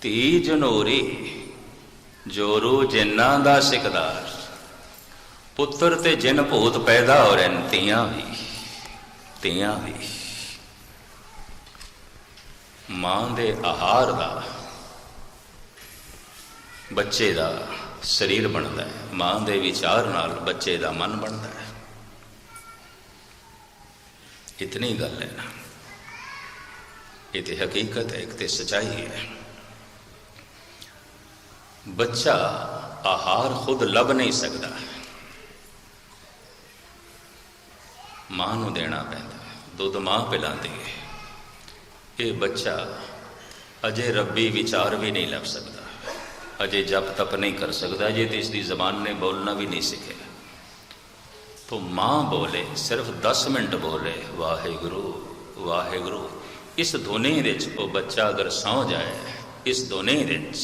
धी जनोरी जोरू जिन्ना दा सिकदार, पुत्र ते जिन भूत पैदा हो रहे हैं, तियां भी मां दे आहार दा बच्चे दा शरीर बनता है, मां दे विचार नाल बच्चे दा मन बनता है। इतनी गल है ना, ये तो हकीकत है, एक तो सच्चाई है। बच्चा आहार खुद लभ नहीं सकता, मां नूं देना पैंदा, दुध मां पिलाती है। ये बच्चा अजे रब्बी विचार भी नहीं लभ सकता, अजे जप तप नहीं कर सकता, अजे तो इसकी जबान ने बोलना भी नहीं सीखे। तो मां बोले, सिर्फ 10 मिनट बोले वाहेगुरु वाहेगुरु, इस धुनी विच वो बच्चा अगर सौ जाए, इस धुनी विच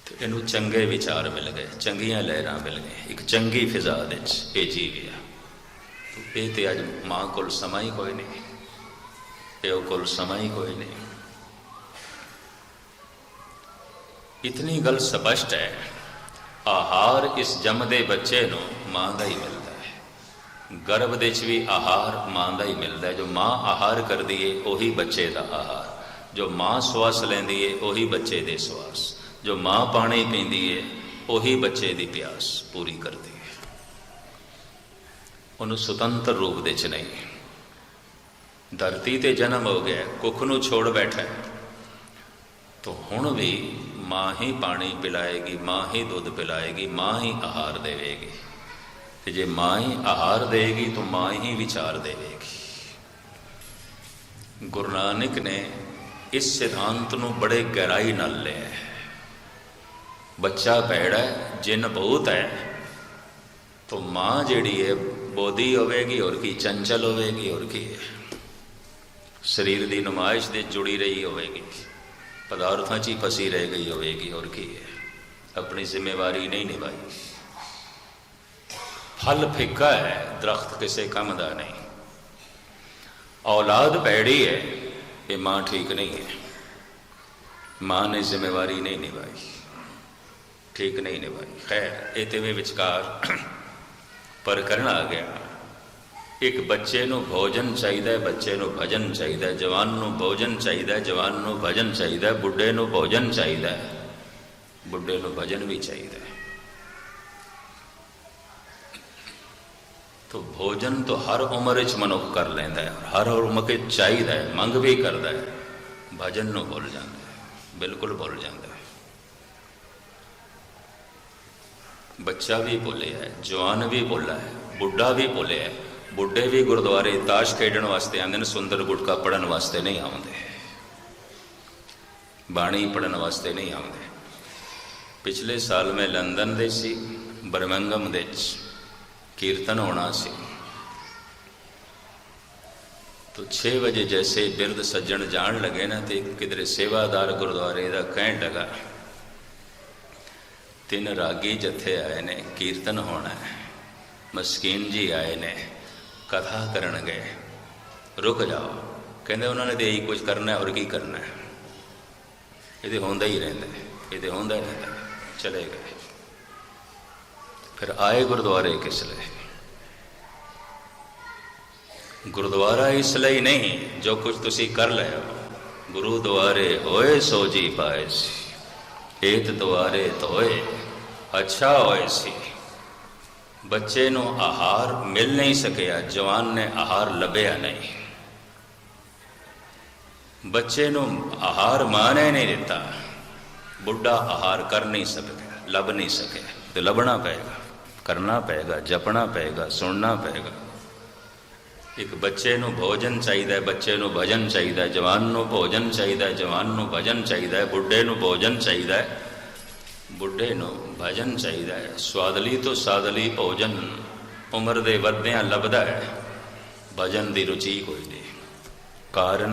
तो इनू चंगे विचार मिल गए, चंगियां लहरां मिल गई, एक चंगी फिजा विच ये जी गया। तो ये तो अज मां कोल समा ही कोई नहीं, प्यो कोल समा ही कोई नहीं। इतनी गल स्पष्ट है, आहार इस जमदे बच्चे नूं मां दा ही मिलता है, गर्भ दे च भी आहार मां दा ही मिलता है। जो मां आहार करदी है उही बच्चे दा आहार, जो मां श्वास लैंदी है उही बच्चे दे श्वास, जो मां पानी पींदी है उही बच्चे दी प्यास पूरी करती है। उन्होंने स्वतंत्र रूप दे च नहीं। धरती ते जन्म हो गया, कुख नूं छोड़ बैठा है, तो हुण भी मां ही पानी पिलाएगी, मां ही दुध पिलाएगी, मां ही आहार देवेगी। तो जे मां ही आहार देगी तो मां ही विचार देवेगी। गुरु नानक ने इस सिद्धांत नूं बड़े गहराई नाल लिया है। बच्चा पैड़ा है, जिन भूत है, तो मां जिहड़ी है बोधी होवेगी और की चंचल होवेगी, और की शरीर की नुमाइश दे जुड़ी रही होवेगी, पदार्थों च ही फसी रह गई होवेगी, और की है अपनी जिम्मेवारी नहीं निभाई। फल फिक्का है, दरख्त किसी काम का नहीं। औलाद पैड़ी है, ये मां ठीक नहीं है, मां ने जिम्मेवारी नहीं निभाई, ठीक नहीं निभाई। खैर ये तो विचकार पर करना आ गया। एक बच्चे नूं भोजन चाहिए, बच्चे नूं भजन चाहिए, जवान नूं भोजन चाहिए, जवान नूं भजन चाहिए, बुढ़े नूं भोजन चाहिए, बुढ़े नूं भजन भी चाहिए। तो भोजन तो हर उम्र च मनुख कर लेंदा है, हर उम्र के चाहिए, मंग भी करता है। भजन नूं भुल जाता है, बिल्कुल भुल जाता है। बच्चा भी भुले है, जवान भी भुला है, बुढ़ा भी भुले है। बुढ़े भी गुरुद्वारे ताश खेडण वास्ते आते हैं, सुंदर गुटका पढ़न वास्ते नहीं आते, बाणी पढ़न वास्ते नहीं आते। पिछले साल मैं लंदन दे सी, बर्मिंघम दे कीर्तन होना सी, तो 6 बजे जैसे बिरद सज्जन जान लगे ना, तो किधरे सेवादार गुरुद्वारे का कहन लगा, 3 रागी जत्थे आए ने, कीर्तन होना है, मस्कीन जी आए ने, कथा करन गए, रुक जाओ। कहते उन्होंने तो यही कुछ करना है, और की करना है, ये तो होंदा ही रहता है, ये तो होंदा ही रहता है। चले गए। फिर आए गुरुद्वारे किस लिए? गुरुद्वारा इसलिए नहीं जो कुछ तुसी कर ले, गुरुद्वारे होए सो जी पाए सी, एत द्वारे धोए अच्छा होए सी। बच्चे नूं आहार मिल नहीं सकिया, जवान ने आहार लभ्या नहीं। बच्चे नूं आहार मां ने नहीं दिता, बुढ़ा आहार कर नहीं सकेगा, लभ नहीं सके, तो लभना पेगा, करना पेगा, जपना पेगा, सुनना पेगा। एक बच्चे नूं भोजन चाहिए, बच्चे नूं भजन चाहिए, जवान नूं भोजन चाहिए, जवान नूं भजन चाहिए, बुढ़े नूं भोजन चाहिए, बुढ़े नूं भजन चाहिए। स्वादली तो सादली भोजन उम्र दे वधिया लभदा है, भजन की रुचि कोई नहीं। कारण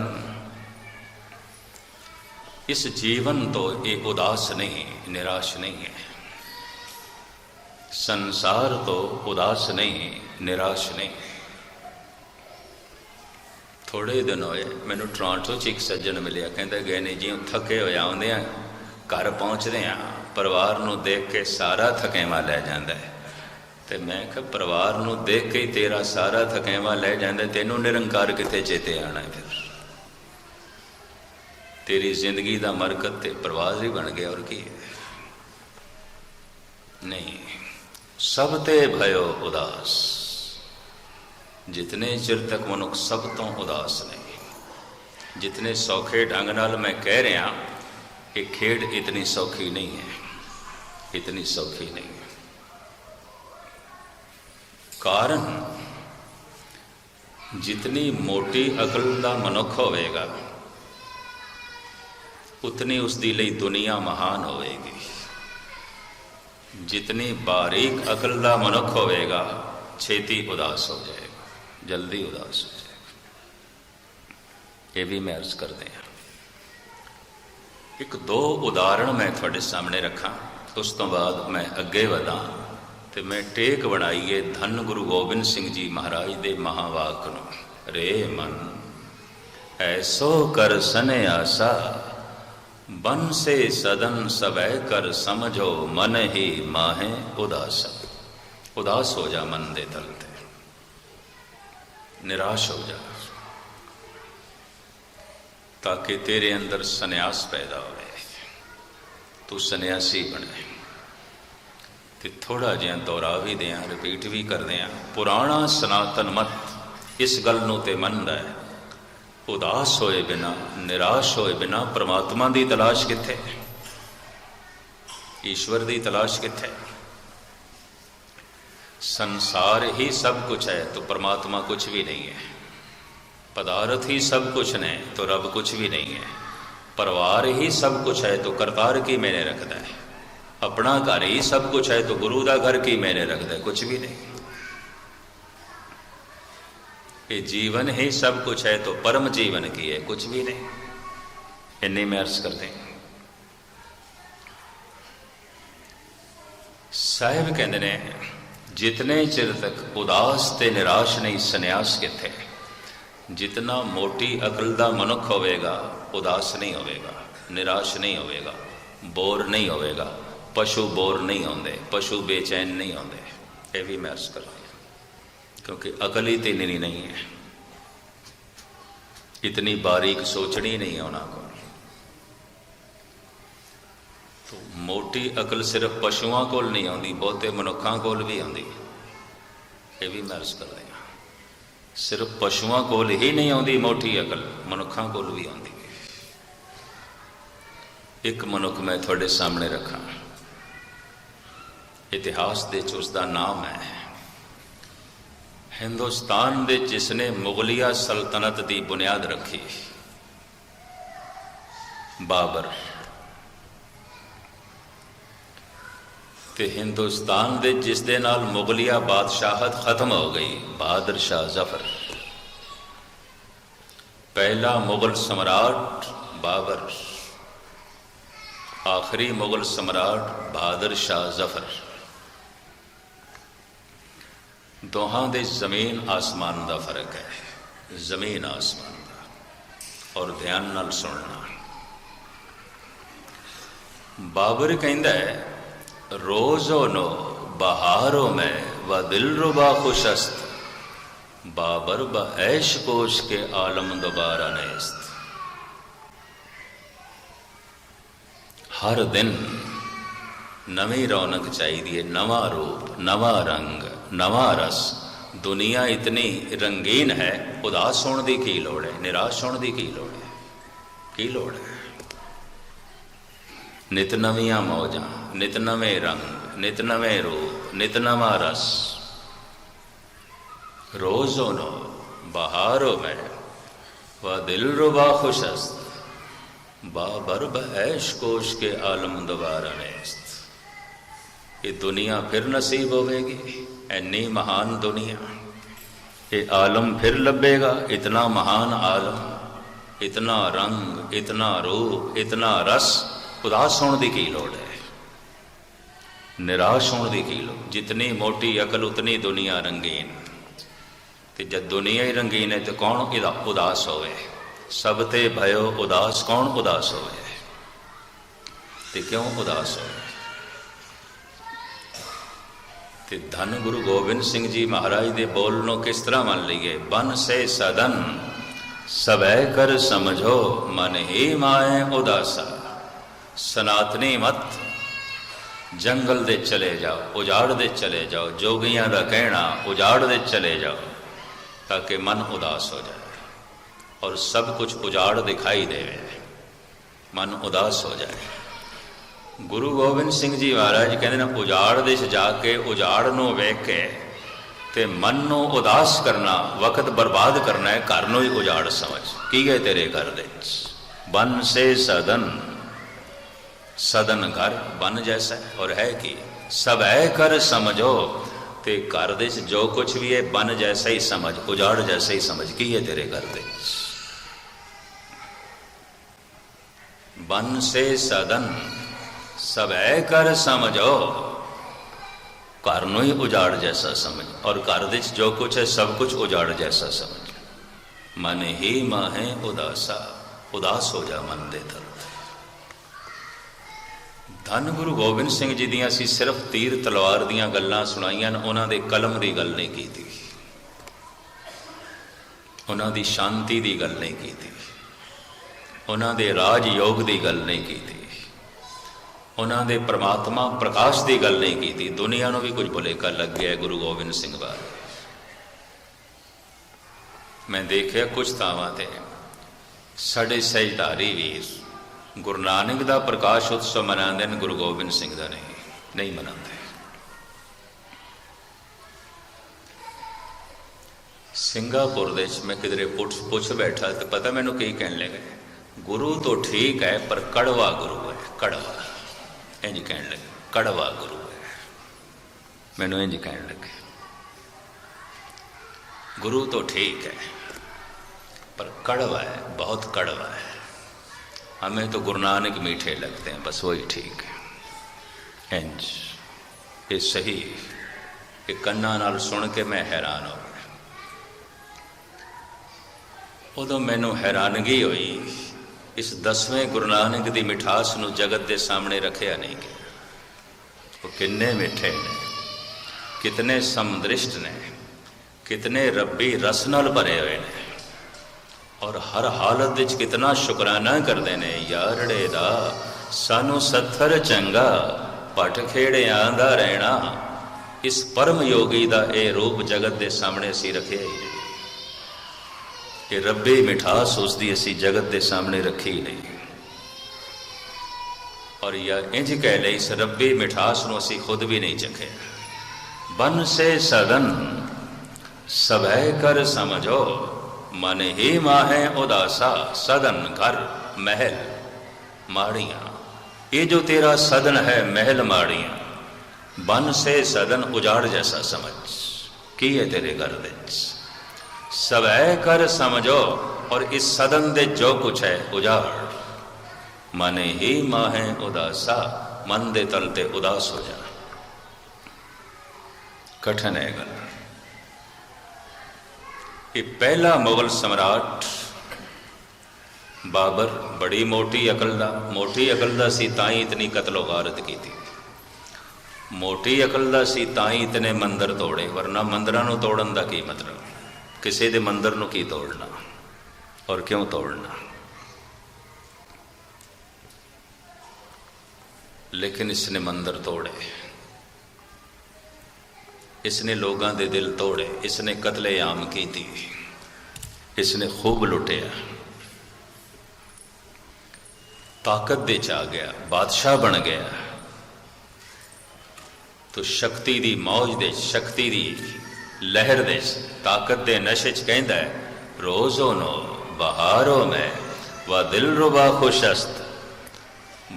इस जीवन तो ये उदास नहीं, निराश नहीं है। संसार तो उदास नहीं, निराश नहीं। थोड़े दिन होए मैनू टोरंटो च एक सज्जन मिलिया, कहता गए ने जी थके होए आउंदे आ घर पहुँचते हैं परिवार नू देख के सारा थकेवा लै जाता है। तो मैं कहा परिवार नू देख के ही तेरा सारा थकेवा लै जाता, तेनू निरंकार किते चेते आना है? फिर तेरी जिंदगी का मरकत ते प्रवास ही बन गया और की है? नहीं, सब ते भयो उदास। जितने चिर तक मनुख सब तो उदास नहीं, जितने सौखे ढंग नाल मैं कह रहा कि खेड इतनी सौखी नहीं है, इतनी सौखी नहीं है। कारण जितनी मोटी अकल का मनुख होवेगा उतनी उसदी लई दुनिया महान होवेगी। जितनी बारीक अकल का मनुख होवेगा छेती उदास हो जाएगा, जल्दी उदास हो जाएगा। ये भी मैं अर्ज कर दें। एक दो उदाहरण मैं थोड़े सामने रखा, उस तो बाद मैं अगे वधा। तो मैं टेक बनाईए धन गुरु गोबिंद सिंह जी महाराज दे महावाक नूं, रे मन ऐसो कर सने आसा, बन से सदन सबै कर समझो, मन ही माहे उदास। उदास हो जा मन दे तल ते, निराश हो जा, ताकि तेरे अंदर सन्यास पैदा हो, तू सन्यासी बने। तो थोड़ा जिहा दोहरा भी दें, रिपीट भी कर दें। पुराना सनातन मत इस गल नूं ते मनदा है, उदास होए बिना, निराश होए बिना परमात्मा की तलाश किथे, ईश्वर की तलाश किथे? संसार ही सब कुछ है तो परमात्मा कुछ भी नहीं है। पदार्थ ही सब कुछ ने तो रब कुछ भी नहीं है। परिवार ही सब कुछ है तो करतार की मैंने रखता है। अपना घर ही सब कुछ है तो गुरु का घर की मैंने रखता है, कुछ भी नहीं। ये जीवन ही सब कुछ है तो परम जीवन की है, कुछ भी नहीं। इन्नी में अर्ज कर दें। साहिब कहते ने जितने चिर तक उदास ते निराश नहीं सन्यास किथे। जितना मोटी अकल का मनुख होवेगा उदास नहीं होवेगा, निराश नहीं होवेगा, बोर नहीं होवेगा। पशु बोर नहीं होंदे, पशु बेचैन नहीं होंदे। ये भी मैं अर्ज कर दिया, क्योंकि अकल ही तेनी नहीं है, इतनी बारीक सोचनी नहीं है उन्होंने को। तो मोटी अकल सिर्फ पशुओं को नहीं आती, बहुते मनुखों को भी आती। ये भी मैं अर्ज कर दिया, सिर्फ पशुओं को ही नहीं आती मोटी अकल, मनुखों को भी आती। एक मनुख मैं थोड़े सामने रखा, इतिहास दे उसका नाम है हिंदुस्तान दे जिसने मुगलिया सल्तनत की बुनियाद रखी, बाबर। ते हिंदुस्तान दे जिस दे नाल मुगलिया बादशाहत खत्म हो गई, बहादुर शाह जफर। पहला मुगल सम्राट बाबर, आखिरी मुगल सम्राट बहादुर शाह जफर। दोहां दे जमीन आसमान का फर्क है, जमीन आसमान का। और ध्यान नाल सुनना, बाबर कहंदा है रोजो नो बहारों में व दिल रुबा खुशस्त, बाबर ब ऐश कोश के आलम दोबारा नेस्त। हर दिन नवी रौनक चाहिए, नवा रूप, नवा रंग, नवा रस। दुनिया इतनी रंगीन है, उदास होने की की लोड़ है, निराश होने की लोड़ है, की लोड़ है? नित नविया मौजा, नित नवे रंग, नित नवे रूप, नित नवा रस। रोजो नो बहारों में व दिल रुबा खुशस्त, बाबर ब ऐश कोश के आलम दोबारा नेस्त। ये दुनिया फिर नसीब होवेगी, इन्नी महान दुनिया, ये आलम फिर लभेगा, इतना महान आलम, इतना रंग, इतना रूप, इतना रस। उदास होने की लोड़ है, निराश होने की लोड़। जितनी मोटी अकल उतनी दुनिया रंगीन। तो जब दुनिया ही रंगीन है तो कौन इदा उदास होवे। सब ते भयो उदास, कौन उदास होवे तो क्यों उदास होवे। तो धन गुरु गोबिंद सिंह जी महाराज दे बोलनों किस तरह मान लीए। बन से सदन सबै कर समझो, मन ही माए उदासा। सनातनी मत जंगल दे चले जाओ, उजाड़ दे चले जाओ, जोगियां दा कहना उजाड़ दे चले जाओ, ताकि मन उदास हो जाए और सब कुछ उजाड़ दिखाई देवे, मन उदास हो जाए। गुरु गोबिंद सिंह जी महाराज कहते हैं उजाड़ दे जाके उजाड़ नूं वेख के ते मन नूं उदास करना, वक्त बर्बाद करना है, घर नूं ही उजाड़ समझ। की गए तेरे घर दे बन से सदन, सदन घर बन जैसा है और है कि सब है कर समझो। ते घर दे जो कुछ भी है बन जैसा ही समझ, उजाड़ जैसा ही समझ। की है तेरे घर दे बन से सदन सब है कर समझो, घर नूं ही उजाड़ जैसा समझ। और घर दे जो कुछ है सब कुछ उजाड़ जैसा समझ। मन ही माहे उदासा, उदास हो जा मन दे दर। धन गुरु गोबिंद सिंह जी दियां असीं सिर्फ तीर तलवार दियां गल्लां सुनाईयां, उन्हां दे कलम दी गल नहीं कीती, उन्हां दी शांति दी गल नहीं कीती, उन्हां दे राज योग दी गल नहीं कीती, उन्हां दे परमात्मा प्रकाश की गल नहीं की। दुनिया नूं भी कुछ भुलेखा लग गया गुरु गोबिंद सिंह बारे। मैं देखिया कुछ थावां ते साडे सहजधारी वीर गुरु नानक दा प्रकाश उत्सव मनाते हैं, गुरु गोबिंद सिंह दा नहीं मनाते। सिंगापुर दे मैं किधरे पुछ बैठा तो पता मैनू की कहने लगे, गुरु तो ठीक है पर कड़वा गुरु है, कड़वा। इंज कहने लगे कड़वा गुरु है। मैनू इंज कहने लगे गुरु तो ठीक है पर कड़वा है, बहुत कड़वा है। हमें तो गुरु नानक मीठे लगते हैं, बस वही ठीक है। इंज ये सही कि कन्ना नाल सुन के मैं हैरान हो गया। उदों मैनू हैरानगी हुई, इस 10वें गुरु नानक की मिठास नूं जगत के सामने रखिया नहीं गया। वो कितने मिठे ने, कितने समदृष्ट ने, कितने रब्बी रस नाल भरे हुए ने और हर हालत विच कितना शुकराना करते हैं। यारड़े दा सानू सत्थर चंगा, पट खेड़ियां दा रहना। इस परम योगी दा ए रूप जगत के सामने असी रखे ही नहीं। ये रब्बी मिठास उसकी असी जगत के सामने रखी ही नहीं। और या इंज कह ले इस रब्बी मिठास नूं असी खुद भी नहीं चखे। बन से सदन सभै कर समझो, मन ही माहे उदासा। सदन घर महल माड़ियाँ, ये जो तेरा सदन है महल माड़ियाँ, बन से सदन उजाड़ जैसा समझ। की है तेरे घर दे सब है कर समझो। और इस सदन दे जो कुछ है उजाड़। मन ही माहे उदासा, मन दे तलते उदास हो जा। कठिन है गल। ये पहला मुगल सम्राट बाबर बड़ी मोटी अकल दा सी, ताई इतनी कत्लो गारत की थी। मोटी अकल दा सी ताई इतने मंदिर तोड़े, वरना मंदिरां नूं तोड़न दा की मतलब। किसी दे मंदिर नूं की तोड़ना और क्यों तोड़ना। लेकिन इसने मंदिर तोड़े, इसने लोगों के दिल तोड़े, इसने कत्लेआम की थी, इसने खूब लुटिया, ताकत दे च आ गया, बादशाह बन गया। तो शक्ति दी मौज दे, शक्ति दी लहर दे, ताकत दे नशे च कहंदा है, रोज़ो नो बहारो में व दिल रुबा खुशस्त,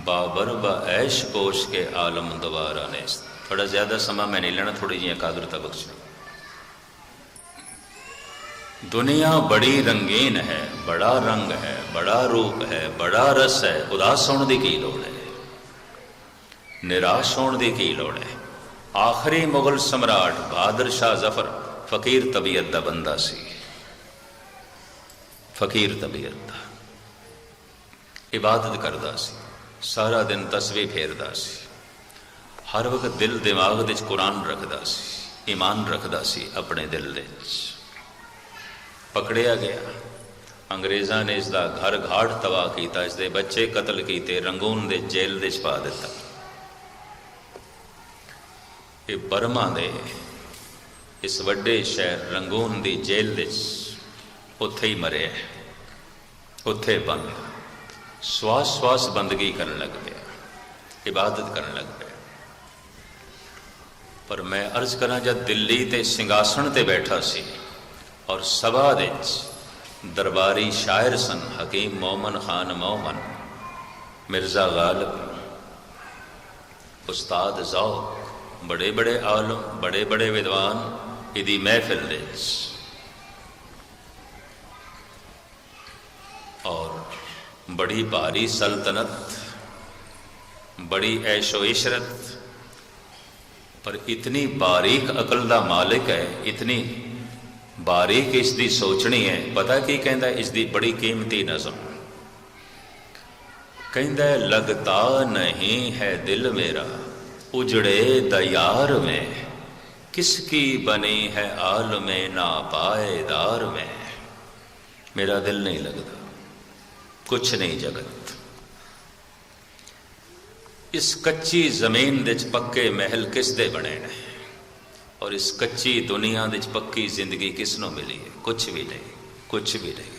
बाबर ब ऐश पोश के आलम दोबारा ने। थोड़ा ज्यादा समा मैं नहीं लेना, थोड़ी जी एकाग्रता बख्शो। दुनिया बड़ी रंगीन है, बड़ा रंग है, बड़ा रूप है, बड़ा रस है। उदास होने की की लोड़ है, निराश होने की की लोड़ है। आखिरी मुगल सम्राट बहादुर शाह जफर फकीर तबीयत का बंदा सी, फकीर तबीयत का। इबादत करता सी, सारा दिन तस्वीर फेरदा सी, हर वक्त दिल दिमाग दे कुरान रखदा सी, ईमान रखदा सी अपने दिल दे। पकड़िया गया, अंग्रेज़ां ने इसका घर घाट तबाह किया, इसके बच्चे कतल किए, रंगून दे जेल दे पा दिता। ये बर्मा दे इस वड्डे शहर रंगून की जेल दे उत्थे ही मरे, उत्थे बंद, श्वास श्वास बंदगी करन लग गया, इबादत करन लग गया। पर मैं अर्ज करा, जब दिल्ली ते सिंघासन ते बैठा सी और सभा दे दरबारी शायर सन हकीम मोमन खान मोमन, मिर्जा गालिब, उस्ताद ज़ौक, बड़े बड़े आलम, बड़े बड़े विद्वान इदी महफिल दे और बड़ी भारी सल्तनत, बड़ी ऐशो इशरत, पर इतनी बारीक अकल का मालिक है, इतनी बारीक इसकी सोचनी है। पता की कहता, इसकी बड़ी कीमती नज़म कहता, लगता नहीं है दिल मेरा उजड़े दयार में, किसकी बनी है आल में ना पाएदार में। मेरा दिल नहीं लगता, कुछ नहीं जगत। इस कच्ची जमीन दे पक्के महल किस दे बने ने, और इस कच्ची दुनिया दे पक्की जिंदगी किसनों मिली है? कुछ भी नहीं, कुछ भी नहीं।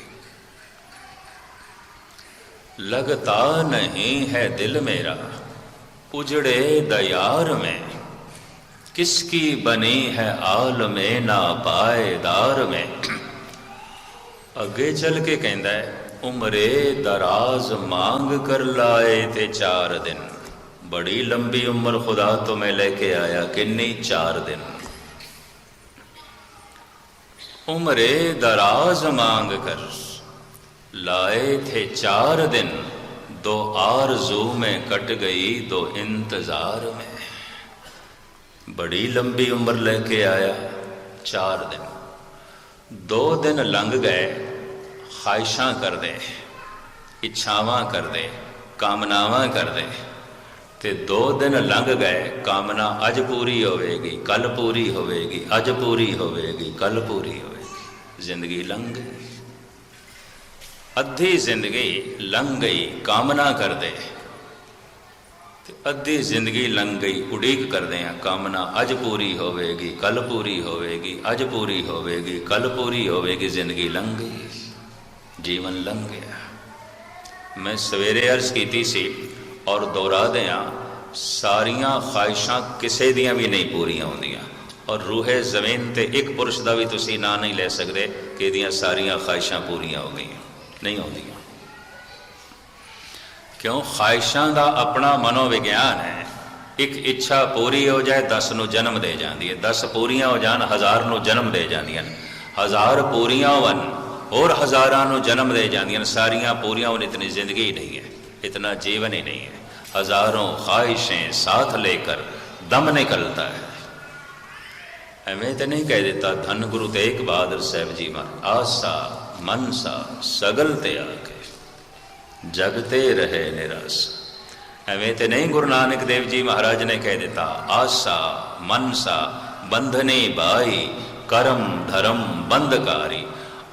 लगता नहीं है दिल मेरा उजड़े दयार में, किसकी बनी है आल में ना पाएदार में। अगे चल के कहता है, उम्रे दराज मांग कर लाए थे 4 दिन, बड़ी लंबी उम्र खुदा तो मैं लेके आया, किन्नी 4 दिन। उम्रे दराज मांग कर लाए थे 4 दिन, 2 आरज़ू में कट गई 2 इंतजार में। बड़ी लंबी उम्र लेके आया 4 दिन, 2 दिन लंघ गए ख्वाहिशां कर दे, इच्छावां कर दे, कामनावां कर दे, ते 2 दिन लंघ गए, कामना अज पूरी होवेगी, कल पूरी होवेगी, अज पूरी होवेगी, कल पूरी होवेगी। जिंदगी लंघ गई, अद्धी जिंदगी लंघ गई कामना कर दे, अद्धी जिंदगी लंघ गई उड़ीक कर दे, कामना अज पूरी होवेगी, कल पूरी होवेगी, अज पूरी होवेगी, कल पूरी होवेगी। जिंदगी लंघ गई, जीवन लंघ गया। मैं सवेरे अर्ज की सी और दोहरा दें, सारिया ख्वाहिशां किसी दियां भी नहीं पूरियां होंदियां, और रूहे जमीन ते एक पुरुष का भी तुसी ना नहीं ले सकते कि इहदियां सारियां ख्वाहिशां पूरियां हो गई, नहीं होंदियां। क्यों? ख्वाहिशां का अपना मनोविज्ञान है। एक इच्छा पूरी हो जाए 10 नूं जन्म दे जाती है, 10 पूरियां हो जान 1000 नूं जन्म दे जांदियां, 1000 पूरियां होवन और 1000 नूं जन्म दे जांदियां। सारियां पूरियां होन इतनी जिंदगी ही नहीं है, इतना जीवन ही नहीं है। हजारों ख्वाहिशें साथ लेकर दम निकलता है। एवं तो नहीं कह देता धन गुरु तेग बहादुर साहब जी मार, आसा मनसा सगल त्याग जगते रहे निराश। एवं तो नहीं गुरु नानक देव जी महाराज ने कह देता, आसा मनसा बंधने बाई, करम धर्म बंधकारी।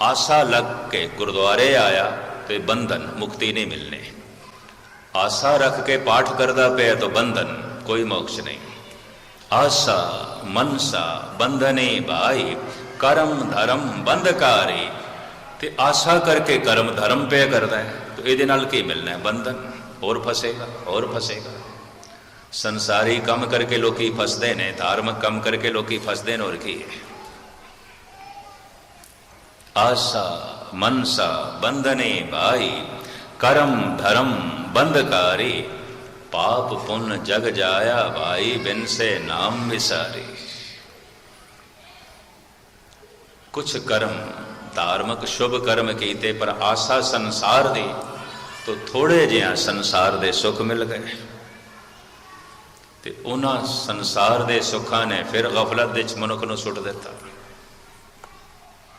आशा लग के गुरुद्वारे आया तो बंधन मुक्ति नहीं मिलने, आशा रख के पाठ करता पे तो बंधन, कोई मोक्ष नहीं। आशा मनसा बंधने भाई, करम धर्म बंधकारी। ते आशा करके कर्म धर्म पे करता है तो ये की मिलना है? बंधन। और फसेगा, और फसेगा। संसारी कम करके लोग फसते ने, धार्मिक कम करके लोग फसते ने, और की है? आशा मनसा बंधने भाई, करम धर्म बंधकारी। पाप पुण्य जग जाया भाई, बिन से नाम विसारी। कुछ कर्म धार्मिक शुभ कर्म कीते पर आशा संसार दी, तो थोड़े जिहा संसार दे सुख मिल गए, ते उन्हां संसार दे सुखां ने फिर गफलत विच मनुख नूं सुट दिता।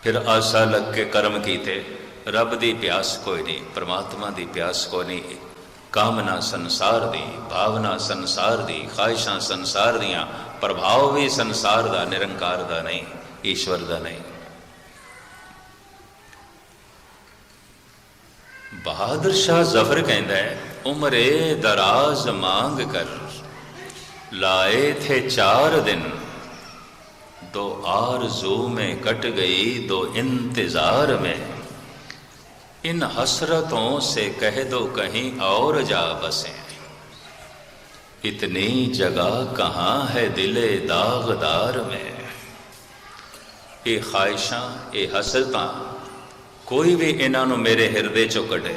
फिर आशा लग के कर्म कीते, रब की प्यास कोई नहीं, परमात्मा की प्यास कोई नहीं। कामना संसार दी, भावना संसार दी, ख्वाहिशां संसार दियां, प्रभाव भी संसार का, निरंकार का नहीं, ईश्वर का नहीं। बहादुर शाह जफर कहता है, उम्रे दराज मांग कर लाए थे 4 दिन, 2 आरज़ू में कट गई 2 इंतजार में। इन हसरतों से कह दो कहीं और जा बसें, इतनी जगह कहाँ है दिले दागदार में। ये ख्वाहिशां, ये हसरतां कोई भी इन्हों मेरे हिरदे चो कटे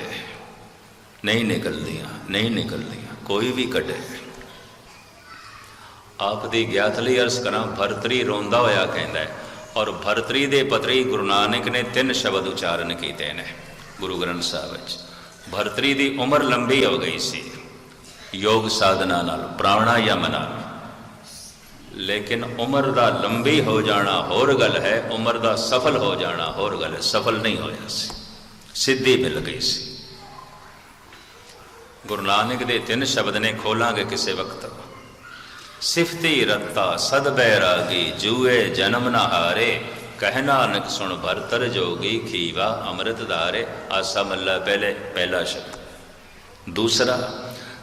नहीं निकलदियां, नहीं निकलदियां, कोई भी कटे। आप दी ग्यातली अर्ज करा, भरतरी रोंदा होया कहंदा है, और भरतरी दे पतरी गुरु नानक ने 3 शब्द उच्चारण किए ने गुरु ग्रंथ साहब विच। भरतरी दी उम्र लंबी हो गई सी योग साधना नाल, प्राणायाम नाल, लेकिन उम्र का लंबी हो जाना होर गल है, उम्र का सफल हो जाना होर गल है। सफल नहीं होया सी, सिद्धि मिल गई सी। गुरु नानक दे 3 शब्द ने, खोलांगे किसी वक्त। सिफती रत्ता सद बैरागी, जूए जन्म न हारे, कह नानक सुन भरतर जोगी, खीवा अमृत धारे। आसा मल्ला पहला शब्द। दूसरा,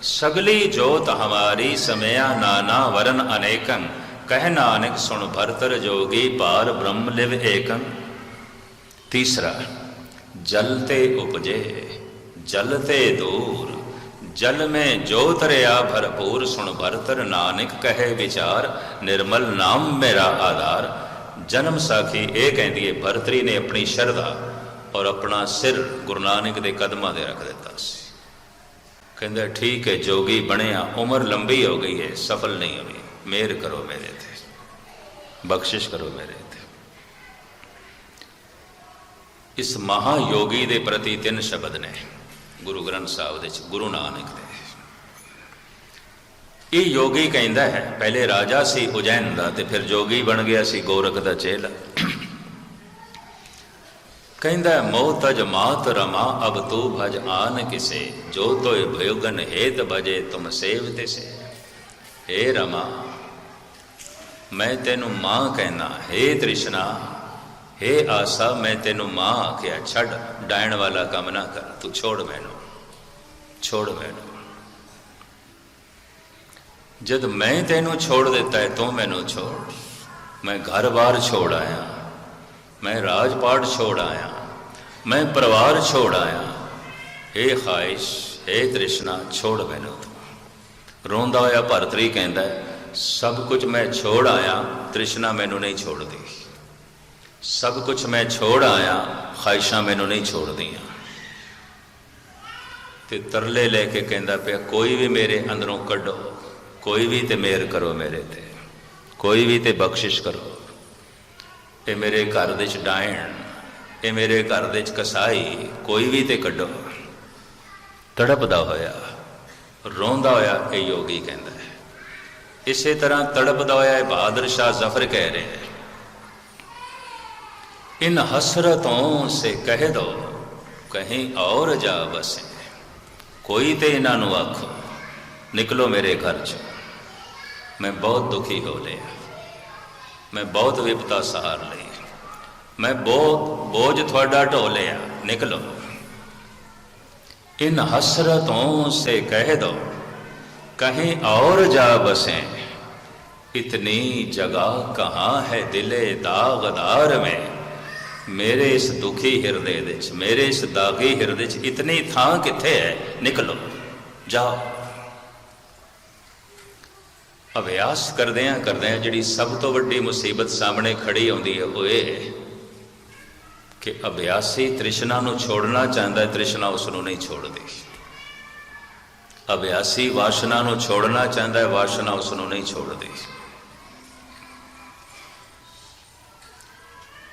सगली जोत हमारी समया नाना वरन अनेकं, कह नानक सुन भरतर जोगी, पार ब्रह्म लिव एकं। तीसरा, जलते उपजे जलते दूर, जल में जोत रहा भरपूर, सुन भरतर नानक कहे विचार, निर्मल नाम मेरा आधार। जन्म साखी ये कहती है, भरतरी ने अपनी शरधा और अपना सिर गुरु नानक के कदमां दे रख दिता सी। कहंदा ठीक है, जोगी बनिया, उम्र लंबी हो गई है, सफल नहीं हुई, मेहर करो मेरे थे, बख्शिश करो मेरे थे। इस महायोगी के प्रति 3 शब्द ने गुरु ग्रंथ साहब दे, गुरु नानक दे। ये योगी कहता है, पहले राजा सी उजैन का, तो फिर जोगी बन गया सी गोरख का चेला। कहता है, मोहतज मात रमा अब तू भज आन किसे, जो तो भयुगन हेत भजे तुम सेवते से। हे रमा, मैं तेनू मां कहना, हे तृष्णा, हे आसा, मैं तेनू मां आख्या, छड़ डायण वाला काम ना कर, तू छोड़ मैनू, छोड़ मैनू। जद मैं तेनू छोड़ देता है तो मैनू छोड़। मैं घर बार छोड़ आया, मैं राजपाट छोड़ आया, मैं परिवार छोड़ आया। हे ख्वाहिश, हे तृष्णा, छोड़ मैनू तू। रोंदा होया भरतरी कहता है, सब कुछ मैं छोड़ आया, तृष्णा मैनू नहीं छोड़ती। सब कुछ मैं छोड़ आया, ख्वाहिशां मैनू नहीं छोड़ दियां। ते तरले लेके कहता पे, कोई भी मेरे अंदरों कढ़ो, कोई भी ते मेहर करो मेरे ते, कोई भी ते बख्शिश करो। ये मेरे घर दे च डायण, ये मेरे घर दे च कसाई, कोई भी ते कढ़ो। तड़पदा होया, रोंदा होया ये योगी कहता है। इसे तरह तड़पदा होया बहादुर शाह जफर कह रहे हैं, इन हसरतों से कह दो कहीं और जा बसे, कोई ते इन्हों आखो निकलो मेरे घर च। मैं बहुत दुखी हो लिया, मैं बहुत विपता सहार ली, मैं बहुत बोझ थोड़ा ढो लिया, निकलो। इन हसरतों से कह दो कहीं और जा बसें, इतनी जगह कहाँ है दिले दागदार में। मेरे इस दुखी हिरदे विच, मेरे इस दागी हिरदे च इतनी थां किथे है, निकलो जाओ। अभ्यास करदियां करदियां जिहड़ी सब तो वड्डी मुसीबत सामने खड़ी आउंदी है वो ये कि अभ्यासी तृष्णा नूं छोड़ना चाहता है, तृष्णा उसनूं नहीं छोड़ती। अभ्यासी वासना नूं छोड़ना चाहता है, वासना उसनूं नहीं छोड़ती।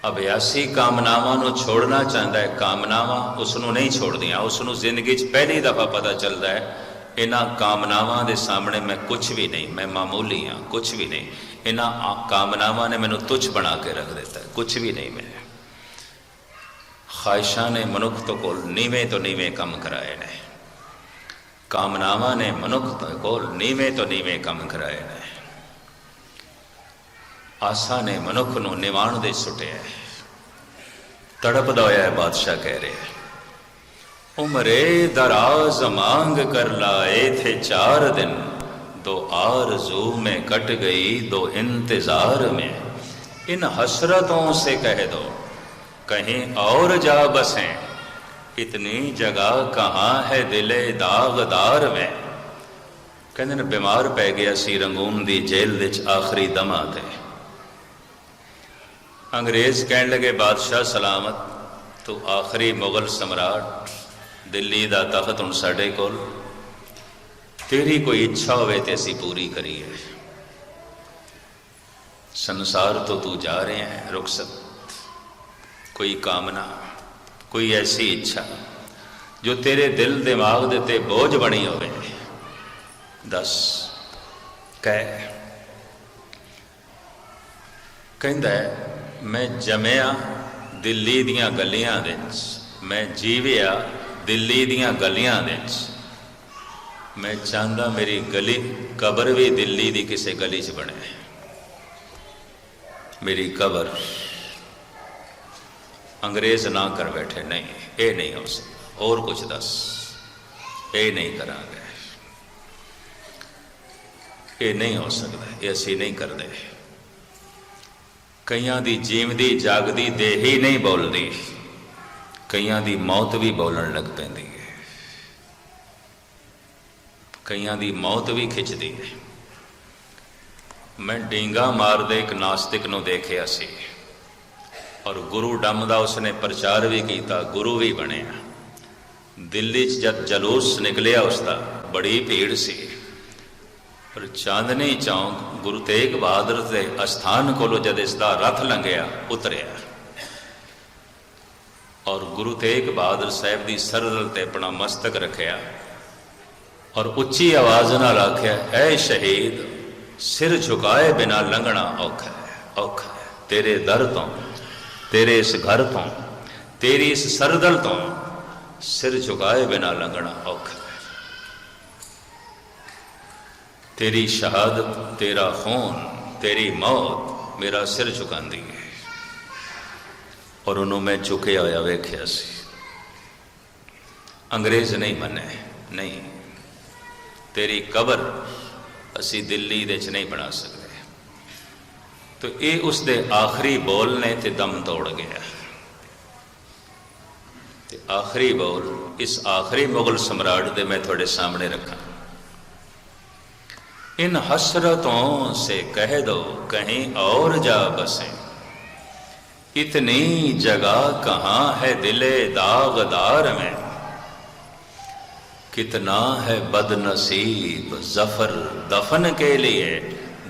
अभ्यासी कामनावां नूं छोड़ना चाहता है, कामनावां उसनूं नहीं छोड़दियां। उसनूं जिंदगी च पहली दफा पता चलता है, इन्हां कामनावां दे सामने मैं कुछ भी नहीं, मैं मामूली हाँ, कुछ भी नहीं। इन्हां कामनावां ने मैनूं तुच्छ बना के रख दिता है, कुछ भी नहीं मैं। ख्वाहिशां ने मनुख तो कोल नीवें तो नीवें कम कराए ने, कामनावां ने मनुख तो कोल नीवें तो नीवें कम कराए ने, आसा ने मनुख नूं निवाण दे सुटिया। तड़पदा होया बादशाह कह रहे उमरे दराज मांग कर लाए थे 4 दिन, 2 आरज़ू में कट गई 2 इंतजार में। इन हसरतों से कह दो कहीं और जा बसें, इतनी जगह कहाँ है दिले दागदार में। कहते ने बीमार पै गया सी रंगून दी जेल दे आखिरी दमा ते। अंग्रेज कह लगे बादशाह सलामत, तू आखिरी मुगल सम्राट, दिल्ली दा तख्त हुण साडे कोल, तेरी कोई इच्छा होवे ते असीं पूरी करिए। संसार तो तू जा रहे हैं, रुखसत कोई कामना, कोई ऐसी इच्छा जो तेरे दिल दिमाग दे ते बोझ बनी होवे, दस कह। कहंदा है मैं जमिया दिल्ली दियां गलियां दे, मैं जीविया दिल्ली दियां गलियां दे, मैं चाहता मेरी गली कबर भी दिल्ली दी किसी गली च बने, मेरी कबर। अंग्रेज ना कर बैठे, नहीं ये नहीं हो सकता, और कुछ दस, ये नहीं करांगे, ये नहीं हो सकता, ये असी नहीं करते। कईयां दी जीवदी जागदी दे ही नहीं बोलती, कईयां दी मौत भी बोलन लग पैंदी है, कईयां दी मौत भी खिंचती है। मैं डींगा मारदे एक नास्तिक नूं देखिया सी, और गुरु डम दा उसने प्रचार भी किया, गुरु भी बनिया। दिल्ली च जब जलूस निकलिया उसका बड़ी भीड़ सी, पर चांदनी चौंक गुरु तेग बहादुर के अस्थान को जब इसका रथ लंघिया उतरिया, और गुरु तेग बहादुर साहब की सरल ते अपना मस्तक रखिया, और उच्ची आवाज नाल आख्या, ऐ शहीद सिर झुकाए बिना लंघना औखा है, औखा है। तेरे दर तो, तेरे इस घर तो, तेरी इस सरदल तो सिर झुकाए बिना लंघना औखा है। तेरी शहादत, तेरा खून, तेरी मौत मेरा सिर झुकांदी है। और उन्होंने मैं झुके होया वेख्या सी। अंग्रेज नहीं मने, नहीं तेरी कबर असी दिल्ली दे च नहीं बना सकते। तो ये उसके आखिरी बोल ने ते दम तोड़ गया। ते आखिरी बोल इस आखिरी मुगल सम्राट दे मैं थोड़े सामने रखा। इन हसरतों से कह दो कहीं और जा बसें, इतनी जगह कहाँ है दिले दागदार में। कितना है बदनसीब जफर दफन के लिए,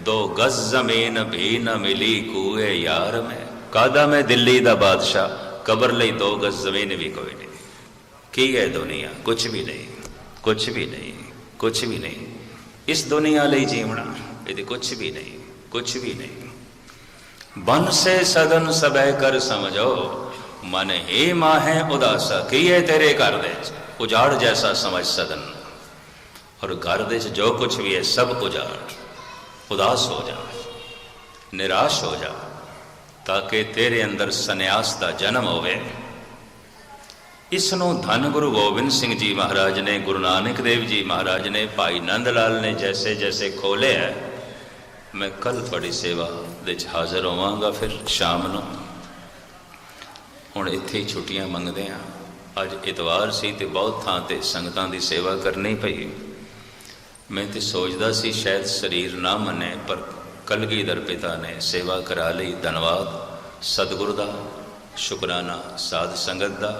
2 गज जमीन भी न मिली कुए यार में। कादा मैं दिल्ली दा बादशाह, कबर लई 2 गज जमीन भी कोई नहीं। की है दुनिया? कुछ भी नहीं, कुछ भी नहीं, कुछ भी नहीं। इस दुनिया लई जीवना यदि कुछ भी नहीं, कुछ भी नहीं। बन से सदन सबे कर समझो, मन ही माहे उदासा। की है तेरे घर दे उजाड़ जैसा समझ सदन, और घर दे जो कुछ भी है सब उजाड़। उदास हो जा, निराश हो जा, ताकि तेरे अंदर सन्यास का जन्म होवे। इसनों धन गुरु गोबिंद सिंह जी महाराज ने, गुरु नानक देव जी महाराज ने, भाई नंद लाल ने जैसे जैसे खोले है। मैं कल थोड़ी सेवा दे हाजिर होवांगा, फिर शाम नूं। हुण इत्थे ही छुट्टियां मंगदे हां। अज इतवार सी ते बहुत थां ते संगतां दी सेवा करनी पई। मैं तो सोचदा सी शायद शरीर ना मने, पर कलगीधर पिता ने सेवा करा ली। धन्यवाद सतगुरु दा, शुकराना साध संगत दा,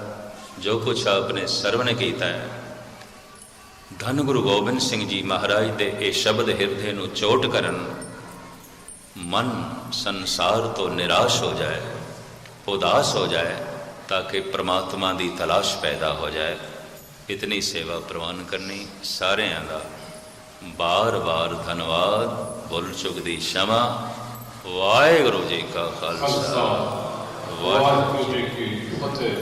जो कुछ आपने सरवण किया है। धन गुरु गोबिंद सिंह जी महाराज दे ये शब्द हिरदे नूं चोट करन, मन संसार तो निराश हो जाए, उदास हो जाए, ताकि परमात्मा की तलाश पैदा हो जाए। इतनी सेवा प्रवान करनी सारिਆਂ ਦਾ बार बार धन्यवाद। भुल चुक दी क्षमा। वाहिगुरू जी का खालसा, वाहिगुरू जी की फतेह।